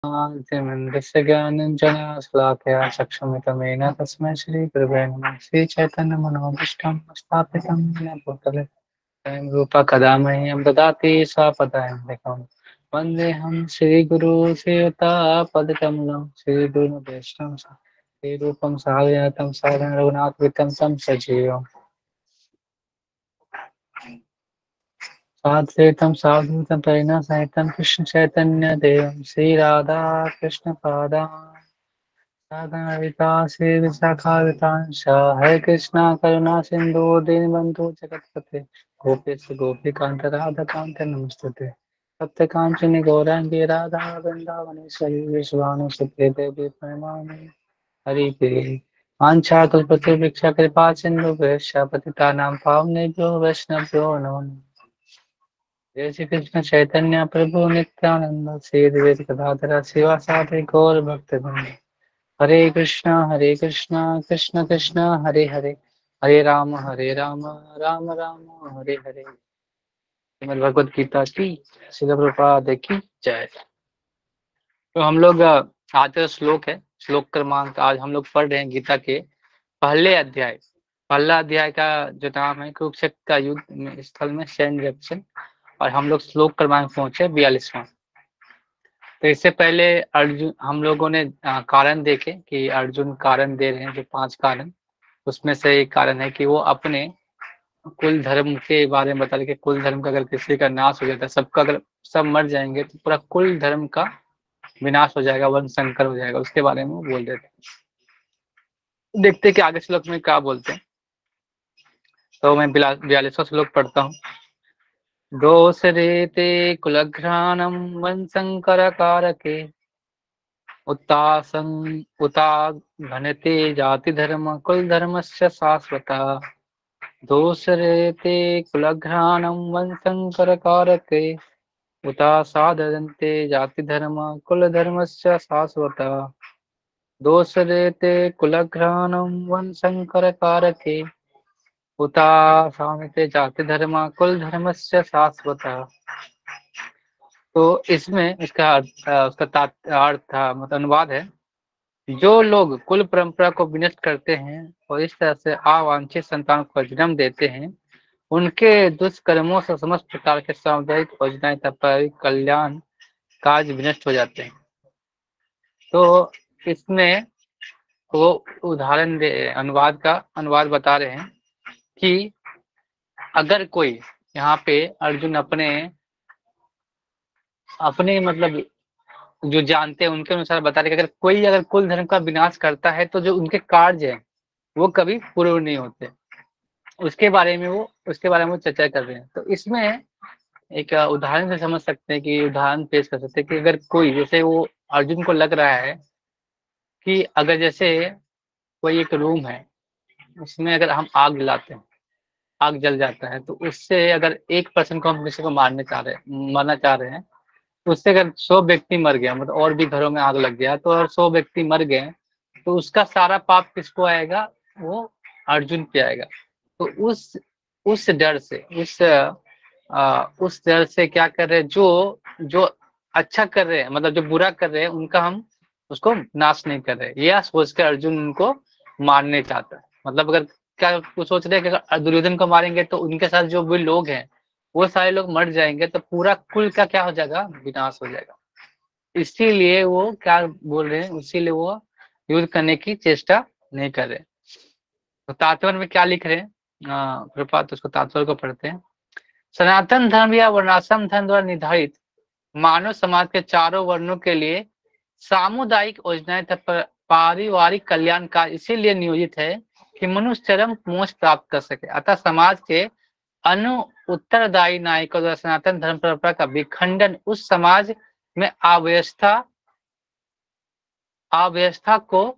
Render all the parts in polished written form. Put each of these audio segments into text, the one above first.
ज्ञानञ्जनस्य ज्ञानञ्जनशलाकया चक्षुमिदमेन तस्मै श्रीगुरवे नमः। श्रीचैतन्यमनोभीष्टं स्थापितं येन भूतले स्वयं रूपा कदा मह्यं ददाति स्वपदान्तिकं। वन्देऽहं श्रीगुरू श्रीयुतापदकमलं श्रीगुरुवैष्णवं श्रीरूपं सारनाथं सारं रघुनाथवितं तं सजीवम् साद्वैतं सावधूतं परिणसहितं कृष्ण चैतन्य देवं श्रीराधा कृष्ण पादान् राधाविता श्री विशाखावितांश हरे कृष्णा करुणा सिंधु दीनबंधु जगतपते गोपेश गोपीकांत राधाकांत नमस्ते सत्य कांचनी गौरांगी राधा वृंदावनेश्वरी विश्वानुसुते देवी प्रेमामि हरि प्रिय आंचा कल्पते भिक्षा कृपा सिंधु पतितानां पावनेभ्यो वैष्णवभ्यो नमः। जय श्री कृष्ण चैतन्य प्रभु नित्यानंद श्री अद्वैत गदाधर शिवासादि गौर भक्तवृंद। हरे कृष्णा कृष्ण कृष्ण हरे हरे हरे राम राम राम हरे हरे। श्रीमद् भगवद गीता की श्रील प्रभुपाद की जय। तो हम लोग आज का श्लोक है श्लोक क्रमांक आज हम लोग पढ़ रहे हैं गीता के पहले अध्याय। पहला अध्याय का जो नाम है कुरुक्षेत्र का युद्ध स्थल में सैन्य रक्षण और हम लोग श्लोक क्रमांक पहुंचे 42वां। तो इससे पहले अर्जुन हम लोगों ने कारण देखे कि अर्जुन कारण दे रहे हैं जो 5 कारण, उसमें से एक कारण है कि वो अपने कुल धर्म के बारे में बता रहे कि कुल धर्म का अगर किसी का नाश हो जाता है, सबका अगर सब मर जाएंगे तो पूरा कुल धर्म का विनाश हो जाएगा, वंश संकर हो जाएगा, उसके बारे में वो बोल रहे थे। देखते कि आगे श्लोक में क्या बोलते हैं। तो मैं 42वां श्लोक पढ़ता हूँ। दोषरेते कुलघ्राणं वंशंकर कारके उता घनते जाति धर्म कुल धर्मस्य शाश्वता। दोषरेते कुलघ्राणं वंशंकर कारके उता साधन्ते जाति धर्म कुल धर्मस्य शाश्वता। दोषरेते कुलघ्राणं वंशंकर कारके उता साधन्ते जाति धर्म कुल धर्मस्य शाश्वता। तो इसमें उसका अर्थ था मतलब अनुवाद है, जो लोग कुल परंपरा को विनष्ट करते हैं और इस तरह से अवांछित संतान को जन्म देते हैं, उनके दुष्कर्मों से समस्त प्रकार के सामुदायिक योजनाएं तथा कल्याण कार्य विनष्ट हो जाते हैं। तो इसमें वो उदाहरण अनुवाद बता रहे हैं कि अगर कोई यहाँ पे अर्जुन अपने मतलब जो जानते हैं उनके अनुसार बता रहे कि अगर कोई कुल धर्म का विनाश करता है तो जो उनके कार्य हैं वो कभी पूर्ण नहीं होते। उसके बारे में वो चर्चा कर रहे हैं। तो इसमें एक उदाहरण से समझ सकते हैं कि उदाहरण पेश कर सकते हैं कि अगर कोई जैसे वो अर्जुन को लग रहा है कि अगर जैसे कोई एक रूम है, उसमें अगर हम आग जलाते हैं, आग जल जाता है, तो उससे अगर एक पर्सन को हम किसी को मारना चाह रहे हैं, तो उससे अगर 100 व्यक्ति मर गया, मतलब और भी घरों में आग लग गया तो और 100 व्यक्ति मर गए, तो उसका सारा पाप किसको आएगा? वो अर्जुन पे आएगा। तो उस डर से उस डर से क्या कर रहे हैं, जो अच्छा कर रहे हैं, मतलब जो बुरा कर रहे हैं, उनका हम उसको नाश नहीं कर रहे, यह सोचकर अर्जुन उनको मारने चाहता है। मतलब अगर क्या वो सोच रहे हैं कि अगर दुर्योधन को मारेंगे तो उनके साथ जो भी लोग हैं वो सारे लोग मर जाएंगे, तो पूरा कुल का क्या हो जाएगा? विनाश हो जाएगा। इसीलिए वो क्या बोल रहे हैं, इसीलिए वो युद्ध करने की चेष्टा नहीं कर रहे। तो तात्पर्य में क्या लिख रहे हैं प्रपात, उसको तात्पर्य को पढ़ते हैं। सनातन धर्म या वर्णाश्रम धर्म द्वारा निर्धारित मानव समाज के चारों वर्णों के लिए सामुदायिक योजनाएं तथा पारिवारिक कल्याण का इसीलिए नियोजित है कि मनुष्य चरम मोक्ष प्राप्त कर सके। अतः समाज के अनु उत्तरदायी नायकों द्वारा सनातन धर्म परंपरा का विखंडन उस समाज में अव्यवस्था को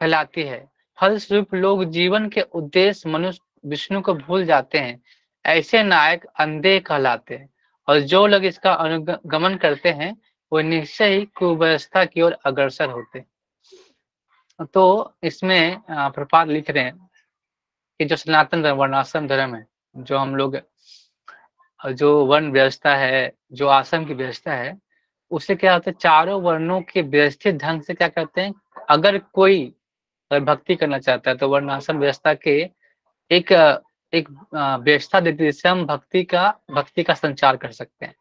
फैलाती है। फलस्वरूप लोग जीवन के उद्देश्य मनुष्य विष्णु को भूल जाते हैं। ऐसे नायक अंधे कहलाते हैं और जो लोग इसका अनुगमन करते हैं वो निश्चय ही कुव्यवस्था की ओर अग्रसर होते हैं। तो इसमें प्रपात लिख रहे हैं कि जो सनातन धर्म वर्णाश्रम धर्म है, जो हम लोग जो वर्ण व्यवस्था है, जो आश्रम की व्यवस्था है, उससे क्या होता है, चारों वर्णों के व्यवस्थित ढंग से क्या करते हैं, अगर कोई अगर भक्ति करना चाहता है तो वर्णाश्रम व्यवस्था के एक एक व्यवस्था देती है जिससे हम भक्ति का संचार कर सकते हैं।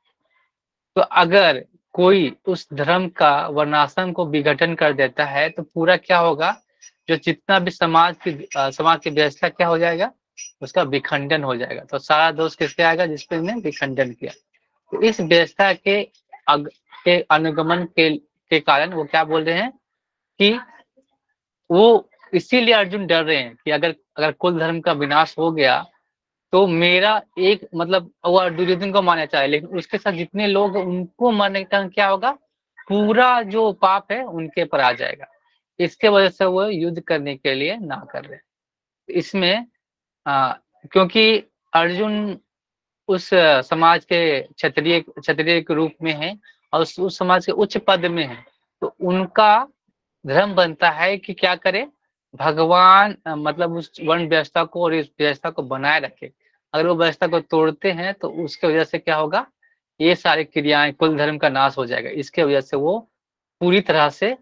तो अगर कोई उस धर्म का वर्णाश्रम को विघटन कर देता है तो पूरा क्या होगा, जो जितना भी समाज की व्यवस्था क्या हो जाएगा, उसका विखंडन हो जाएगा। तो सारा दोष किसके आएगा, जिसपे ने विखंडन किया। तो इस व्यवस्था के अनुगमन के कारण वो क्या बोल रहे हैं कि वो इसीलिए अर्जुन डर रहे हैं कि अगर अगर कुल धर्म का विनाश हो गया तो मेरा एक मतलब वो दुर्योधन को मारना चाहे, लेकिन उसके साथ जितने लोग उनको मारने के कारण क्या होगा, पूरा जो पाप है उनके पर आ जाएगा। इसके वजह से वो युद्ध करने के लिए ना कर रहे। इसमें क्योंकि अर्जुन उस समाज के क्षत्रिय के रूप में है और उस समाज के उच्च पद में है, तो उनका धर्म बनता है कि क्या करे, भगवान मतलब उस वर्ण व्यवस्था को और इस व्यवस्था को बनाए रखे। अगर वो व्यवस्था को तोड़ते हैं तो उसके वजह से क्या होगा, ये सारी क्रियाएं, कुल धर्म का नाश हो जाएगा। इसके वजह से वो पूरी तरह से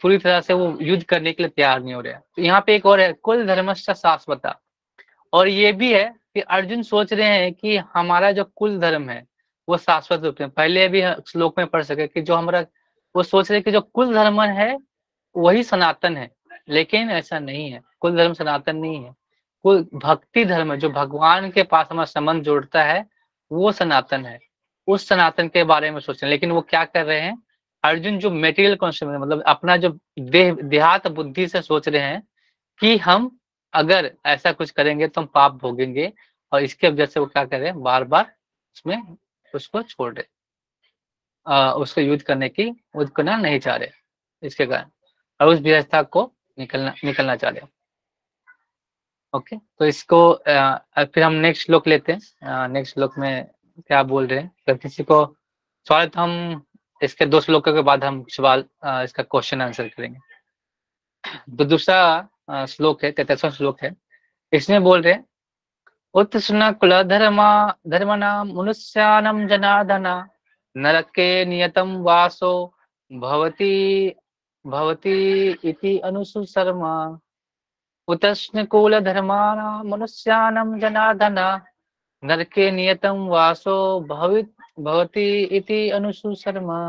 पूरी तरह से वो युद्ध करने के लिए तैयार नहीं हो रहे। तो यहाँ पे एक और है, कुल धर्मश्च शाश्वता। और ये भी है कि अर्जुन सोच रहे हैं कि हमारा जो कुल धर्म है वो शाश्वत रूप में, पहले भी श्लोक में पढ़ सके कि जो हमारा, वो सोच रहे कि जो कुल धर्म है वही सनातन है, लेकिन ऐसा नहीं है। कुल धर्म सनातन नहीं है। कुल भक्ति धर्म है, जो भगवान के पास हमारा संबंध जोड़ता है, वो सनातन है। उस सनातन के बारे में सोच रहे हैं, लेकिन वो क्या कर रहे हैं, अर्जुन जो मेटेरियल कॉन्सेप्ट मतलब अपना जो देहात बुद्धि से सोच रहे हैं कि हम अगर ऐसा कुछ करेंगे तो हम पाप भोगेंगे, और इसके वजह से वो क्या कर रहे हैं, बार बार उसमें उसको छोड़ रहे, उसको युद्ध करना नहीं चाह रहे, इसके कारण, और उस व्यवस्था को निकलना चाह रहे। ओके, तो इसको फिर हम नेक्स्ट श्लोक लेते हैं। नेक्स्ट श्लोक में क्या बोल रहे हैं, अगर किसी को सवाल, तो हम इसके 2 श्लोकों के बाद हम सवाल इसका क्वेश्चन आंसर करेंगे। तो दूसरा श्लोक है, 33वां श्लोक है। इसमें बोल रहे हैं, उत्तृष्ण कुल धर्मणाम मनुष्यानम जनार्दन नरके नियतम वासो भवति भवति इति अनुसुसर्मा। उत्तृष्ण कुल धर्माणां मनुष्यानम जनार्दन नरके नियतम वासो भवति इति अनुसुसर्मा।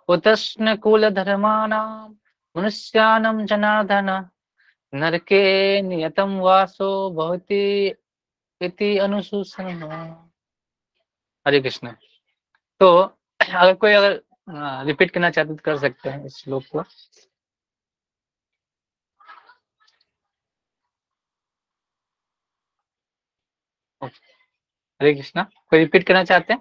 उत्तृष्ण कुल धर्माणां मनुष्यानम जनार्दन नरके नियतम वासो भवति इति अनुसूचना। हरे कृष्ण। तो अगर कोई रिपीट करना चाहते तो कर सकते हैं इस श्लोक को। हरे कृष्णा, कोई रिपीट करना चाहते हैं?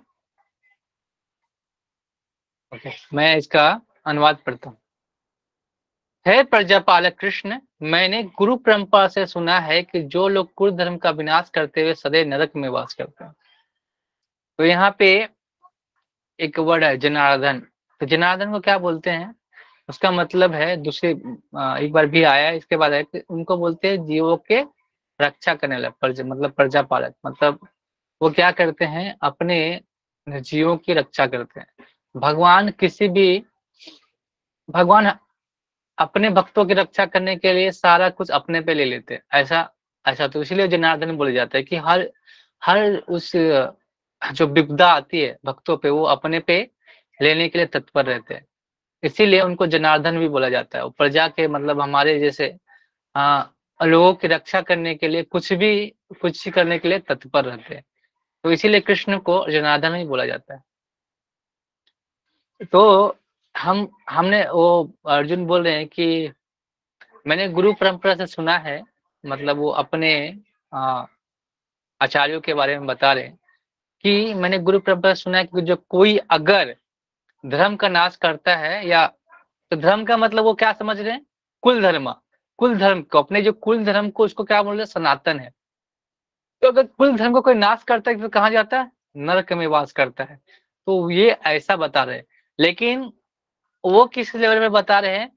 ओके, मैं इसका अनुवाद पढ़ता हूँ। हे प्रजापालक कृष्ण, मैंने गुरु परंपरा से सुना है कि जो लोग कुल धर्म का विनाश करते हुए सदैव नरक में वास करते हैं। तो यहाँ पे एक वर्ड है जनार्दन। तो जनार्दन को क्या बोलते हैं, उसका मतलब है दूसरे एक बार भी आया है, इसके बाद है कि उनको बोलते हैं जीवों के रक्षा करने वाले, मतलब प्रजापालक। मतलब वो क्या करते हैं, अपने जीवों की रक्षा करते हैं। भगवान अपने भक्तों की रक्षा करने के लिए सारा कुछ अपने पे ले लेते हैं। ऐसा ऐसा तो इसलिए जनार्दन बोले जाता है कि हर हर उस जो विपदा आती है भक्तों पे, वो अपने पे लेने के लिए तत्पर रहते हैं। इसीलिए उनको जनार्दन भी बोला जाता है। प्रजा के मतलब हमारे जैसे लोगों की रक्षा करने के लिए कुछ भी करने के लिए तत्पर रहते हैं। तो इसीलिए कृष्ण को जनार्दन ही बोला जाता है। तो हमने वो अर्जुन बोल रहे हैं कि मैंने गुरु परंपरा से सुना है, मतलब वो अपने आचार्यों के बारे में बता रहे हैं कि मैंने गुरु परंपरा से सुना है कि जो कोई अगर धर्म का नाश करता है, या तो धर्म का मतलब वो क्या समझ रहे हैं, कुल धर्म को, अपने जो कुल धर्म को, उसको क्या बोल रहे हैं, सनातन है। तो अगर कुल धर्म को कोई नाश करता है तो कहाँ जाता है, नरक में वास करता है। तो ये ऐसा बता रहे हैं। लेकिन वो किस लेवल में बता रहे हैं,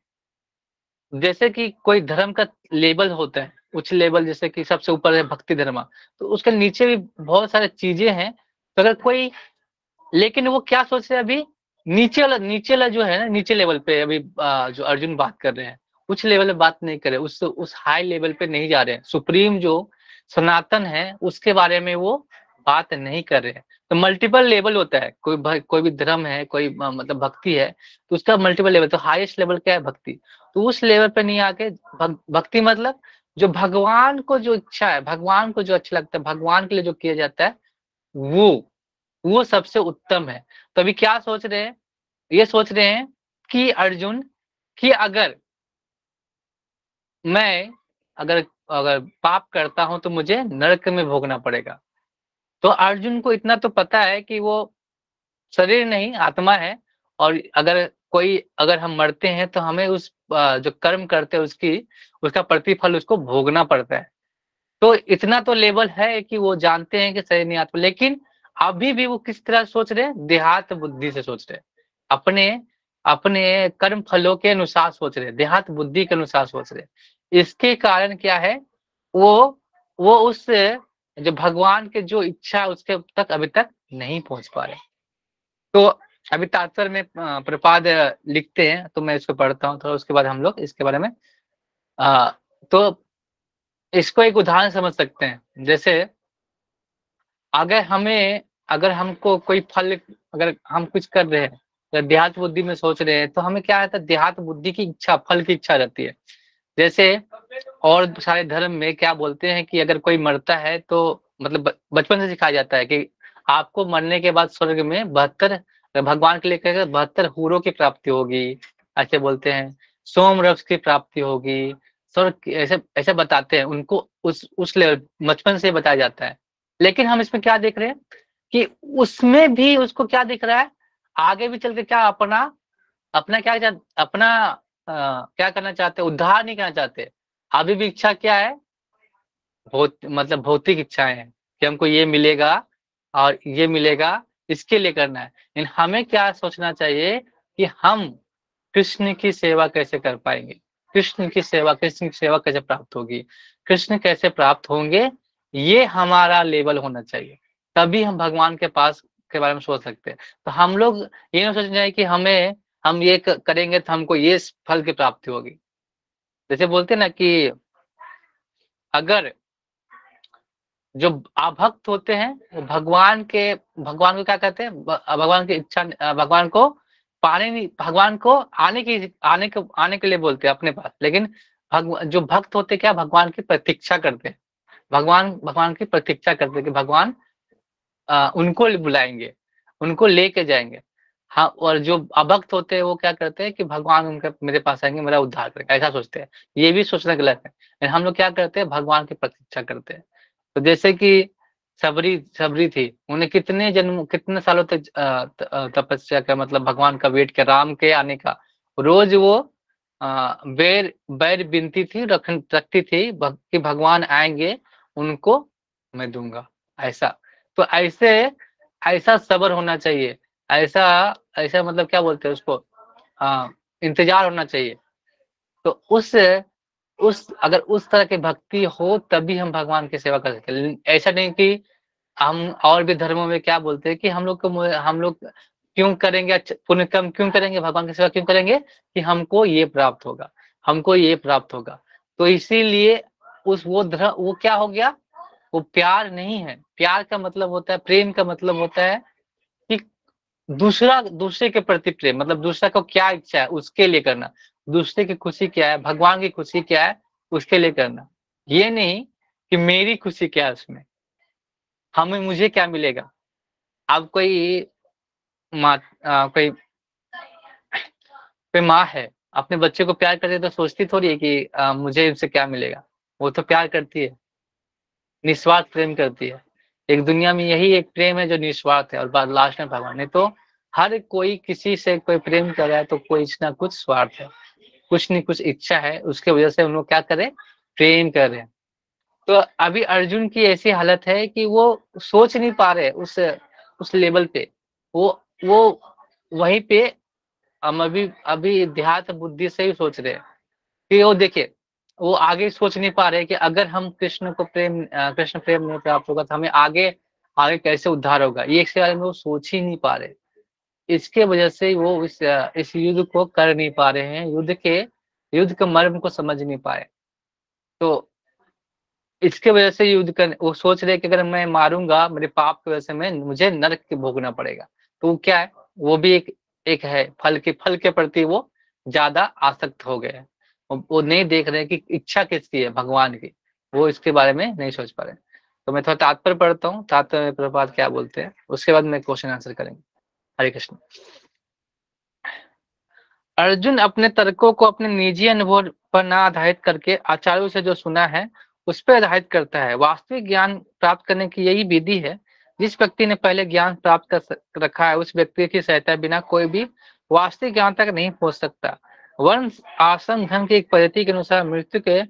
जैसे कि कोई धर्म का लेवल होता है, उच्च लेवल, जैसे कि सबसे ऊपर है भक्ति धर्म, तो उसके नीचे भी बहुत सारी चीजें हैं। तो अगर कोई, लेकिन वो क्या सोच रहे हैं अभी, नीचे वाला जो है ना, नीचे लेवल पे अभी जो अर्जुन बात कर रहे हैं, उस लेवल पे बात नहीं कर रहे, उस हाई लेवल पे नहीं जा रहे हैं। सुप्रीम जो सनातन है उसके बारे में वो बात नहीं कर रहे हैं। तो मल्टीपल लेवल होता है, कोई भी धर्म है, कोई मतलब भक्ति है, तो उसका मल्टीपल लेवल। तो हाईएस्ट लेवल क्या है? भक्ति। तो उस लेवल पे नहीं आके भक्ति मतलब जो भगवान को जो इच्छा है, भगवान को जो अच्छा लगता है, भगवान के लिए जो किया जाता है, वो सबसे उत्तम है। तो अभी क्या सोच रहे हैं? ये सोच रहे हैं कि अर्जुन, कि मैं अगर अगर पाप करता हूं तो मुझे नरक में भोगना पड़ेगा। तो अर्जुन को इतना तो पता है कि वो शरीर नहीं आत्मा है, और अगर हम मरते हैं तो हमें उस जो कर्म करते हैं उसका प्रतिफल उसको भोगना पड़ता है। तो इतना तो लेवल है कि वो जानते हैं कि शरीर नहीं आत्मा, लेकिन अभी भी वो किस तरह सोच रहे हैं? देहात बुद्धि से सोच रहे हैं। अपने अपने कर्म फलों के अनुसार सोच रहे हैं, देहात बुद्धि के अनुसार सोच रहे हैं। इसके कारण क्या है? वो वो उस जो भगवान के जो इच्छा है उसके तक अभी तक नहीं पहुंच पा रहे। तो अभी तात्पर्य में प्रपाद लिखते हैं, तो मैं इसको पढ़ता हूँ थोड़ा, उसके बाद हम लोग इसके बारे में अ, तो इसको एक उदाहरण समझ सकते हैं। जैसे अगर हमें अगर हमको कोई फल, अगर हम कुछ कर रहे हैं या देहात बुद्धि में सोच रहे हैं, तो हमें क्या रहता है? देहात बुद्धि की इच्छा, फल की इच्छा रहती है। जैसे और सारे धर्म में क्या बोलते हैं कि अगर कोई मरता है तो मतलब बचपन से सिखाया जाता है कि आपको मरने के बाद स्वर्ग में 72, भगवान के लिए कहकर 72 हूरों की प्राप्ति होगी, ऐसे बोलते हैं। सोम रस की प्राप्ति होगी, स्वर्ग ऐसे ऐसे बताते हैं उनको, उस लेवल बचपन से बताया जाता है। लेकिन हम इसमें क्या देख रहे हैं कि उसमें भी उसको क्या दिख रहा है? आगे भी चल के क्या अपना अपना क्या अपना क्या करना चाहते हैं? उद्धार नहीं करना चाहते। अभी भी इच्छा क्या है? मतलब भौतिक इच्छाएं हैं कि हमको ये मिलेगा और ये मिलेगा, इसके लिए करना है। लेकिन हमें क्या सोचना चाहिए कि हम कृष्ण की सेवा कैसे कर पाएंगे, कृष्ण की सेवा कैसे प्राप्त होगी, कृष्ण कैसे प्राप्त होंगे, ये हमारा लेवल होना चाहिए। तभी हम भगवान के पास के बारे में सोच सकते हैं। तो हम लोग ये नहीं सोचना है कि हम ये करेंगे तो हमको ये फल की प्राप्ति होगी। जैसे बोलते हैं ना कि अगर जो अभक्त होते हैं वो भगवान को क्या कहते हैं? भगवान की इच्छा, भगवान को पाने नहीं, भगवान को आने के लिए बोलते हैं अपने पास। लेकिन जो भक्त होते क्या? भगवान की प्रतीक्षा करते हैं। भगवान की प्रतीक्षा करते हैं कि भगवान उनको बुलाएंगे, उनको लेके जाएंगे। हाँ, और जो अभक्त होते हैं वो क्या करते हैं कि भगवान उनका मेरे पास आएंगे, मेरा उद्धार करेंगे, ऐसा सोचते हैं। ये भी सोचना गलत है। लेकिन हम लोग क्या करते हैं? भगवान की प्रतीक्षा करते हैं। तो जैसे कि सबरी सबरी थी, उन्हें कितने सालों तक तपस्या का मतलब भगवान का वेट किया, राम के आने का। रोज वो बैर बैर बिनती थी, रखती थी कि भगवान आएंगे, उनको मैं दूंगा, ऐसा। तो ऐसा सब्र होना चाहिए, ऐसा ऐसा मतलब क्या बोलते हैं उसको, इंतजार होना चाहिए। तो अगर उस तरह की भक्ति हो तभी हम भगवान की सेवा कर सकते हैं। ऐसा नहीं कि हम और भी धर्मों में क्या बोलते हैं कि हम लोग क्यों करेंगे, पुण्य कर्म क्यों करेंगे, भगवान की सेवा क्यों करेंगे? कि हमको ये प्राप्त होगा, हमको ये प्राप्त होगा। तो इसीलिए वो क्या हो गया? वो प्यार नहीं है। प्यार का मतलब होता है, प्रेम का मतलब होता है कि दूसरे के प्रति प्रेम, मतलब दूसरा को क्या इच्छा है उसके लिए करना, दूसरे की खुशी क्या है, भगवान की खुशी क्या है, उसके लिए करना। ये नहीं कि मेरी खुशी क्या है उसमें, मुझे क्या मिलेगा। अब माँ कोई कोई माँ है, अपने बच्चे को प्यार करती है तो सोचती थोड़ी है कि मुझे इससे क्या मिलेगा। वो तो प्यार करती है, निस्वार्थ प्रेम करती है। एक दुनिया में यही एक प्रेम है जो निस्वार्थ है, और बाद लास्ट में भगवान। नहीं तो हर कोई किसी से कोई प्रेम कर रहा है तो कुछ ना कुछ स्वार्थ है, कुछ न कुछ इच्छा है, उसके वजह से हम लोग क्या करें? प्रेम कर रहे हैं। तो अभी अर्जुन की ऐसी हालत है कि वो सोच नहीं पा रहे उस लेवल पे। वो वहीं पे हम अभी अभी देहात बुद्धि से ही सोच रहे हैं कि वो देखिए, वो आगे सोच नहीं पा रहे कि अगर हम कृष्ण प्रेम नहीं प्राप्त होगा तो हमें आगे आगे कैसे उद्धार होगा, ये इसके बारे में वो सोच ही नहीं पा रहे। इसके वजह से वो इस युद्ध को कर नहीं पा रहे हैं, युद्ध के मर्म को समझ नहीं पाए। तो इसके वजह से युद्ध कर वो सोच रहे हैं कि अगर मैं मारूँगा, मेरे पाप की वजह से मुझे नरक के भोगना पड़ेगा। तो वो क्या है, वो भी एक है, फल के प्रति वो ज़्यादा आसक्त हो गए हैं। वो नहीं देख रहे हैं कि इच्छा किसकी है, भगवान की। वो इसके बारे में नहीं सोच पा रहे हैं। तो मैं थोड़ा तात्पर्य पढ़ता हूँ, तात्पर्य में प्रभुपाद क्या बोलते हैं, उसके बाद मैं क्वेश्चन आंसर करेंगे। हरे कृष्ण। अर्जुन अपने तर्कों को अपने निजी अनुभव पर ना आधारित करके आचार्यों से जो सुना है उस पर आधारित करता है। वास्तविक ज्ञान प्राप्त करने की यही विधि है। जिस व्यक्ति ने पहले ज्ञान प्राप्त कर रखा है उस व्यक्ति की सहायता बिना कोई भी वास्तविक ज्ञान तक नहीं पहुंच सकता। वर्ण आश्रम धर्म की एक पद्धति के अनुसार मृत्यु के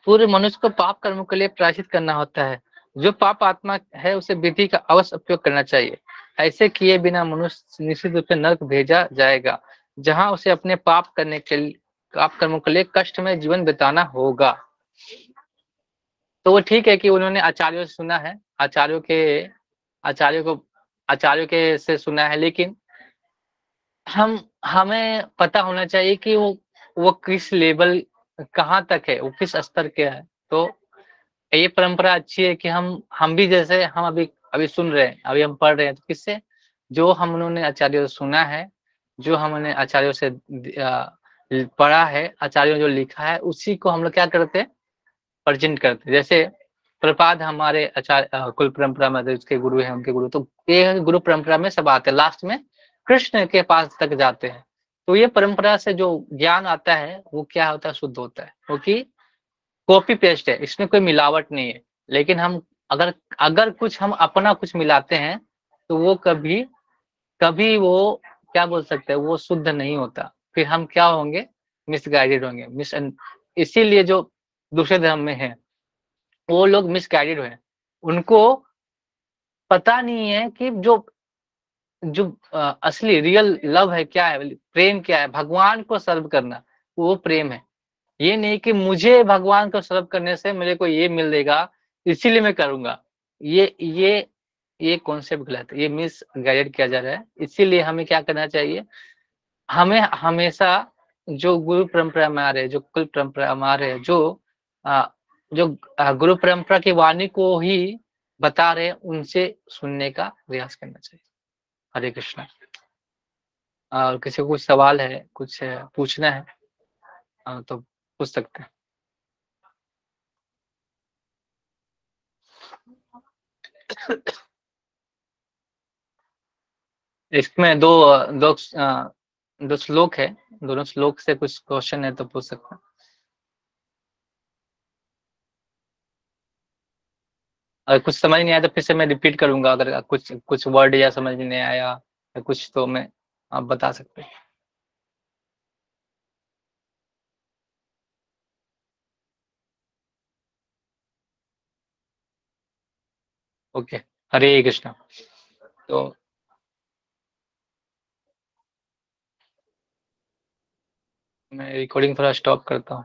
पूर्व मनुष्य को पाप कर्मों के लिए प्रायश्चित करना होता है। जो पाप आत्मा है उसे विधि का अवश्य उपयोग करना चाहिए। ऐसे किए बिना मनुष्य निश्चित रूप से नरक भेजा जाएगा, जहां उसे अपने पाप कर्मों के लिए कष्टमय जीवन बिताना होगा। तो वो ठीक है कि उन्होंने आचार्यों से सुना है, आचार्यों को आचार्यों के से सुना है, लेकिन हमें पता होना चाहिए कि वो किस लेवल, कहाँ तक है, वो किस स्तर के है। तो ये परंपरा अच्छी है कि हम भी जैसे हम अभी अभी सुन रहे हैं, अभी हम पढ़ रहे हैं, तो किससे, जो हम उन्होंने आचार्यों से सुना है, जो हमने आचार्यों से पढ़ा है, आचार्यों ने जो लिखा है, उसी को हम लोग क्या करते हैं, प्रेजेंट करते हैं। जैसे प्रपाद हमारे आचार्य कुल परंपरा में उसके गुरु हैं, उनके गुरु, तो ये गुरु परंपरा में सब आते हैं, लास्ट में कृष्ण के पास तक जाते हैं। तो ये परंपरा से जो ज्ञान आता है वो क्या होता है, शुद्ध होता है, क्योंकि कॉपी पेस्ट है, इसमें कोई मिलावट नहीं है। लेकिन हम अगर अगर कुछ हम अपना कुछ मिलाते हैं तो वो कभी कभी वो क्या बोल सकते हैं, वो शुद्ध नहीं होता। फिर हम क्या होंगे, मिसगाइडेड होंगे। इसीलिए जो दूसरे धर्म में है वो लोग मिसगाइडेड हुए, उनको पता नहीं है कि जो जो असली रियल लव है क्या है, प्रेम क्या है, भगवान को सर्व करना, वो प्रेम है। ये नहीं कि मुझे भगवान को सर्व करने से मेरे को ये मिलेगा इसीलिए मैं करूंगा। ये कॉन्सेप्ट गलत है, ये मिस गाइडेड किया जा रहा है। इसीलिए हमें क्या करना चाहिए, हमें हमेशा जो गुरु परंपरा में आ रहे हैं, जो कुल परंपरा में आ रहे हैं, अ, जो गुरु परंपरा की वाणी को ही बता रहे हैं, उनसे सुनने का प्रयास करना चाहिए। हरे कृष्णा। और किसी को कुछ सवाल है, कुछ पूछना है, तो पूछ सकते हैं। इसमें दो श्लोक है, दोनों श्लोक से कुछ क्वेश्चन है तो पूछ सकते हैं। अगर कुछ समझ नहीं आया तो फिर से मैं रिपीट करूंगा, अगर कुछ कुछ वर्ड या समझ में नहीं आया या कुछ, तो मैं आप बता सकते हैं। ओके। हरे कृष्णा। तो मैं रिकॉर्डिंग थोड़ा स्टॉप करता हूँ।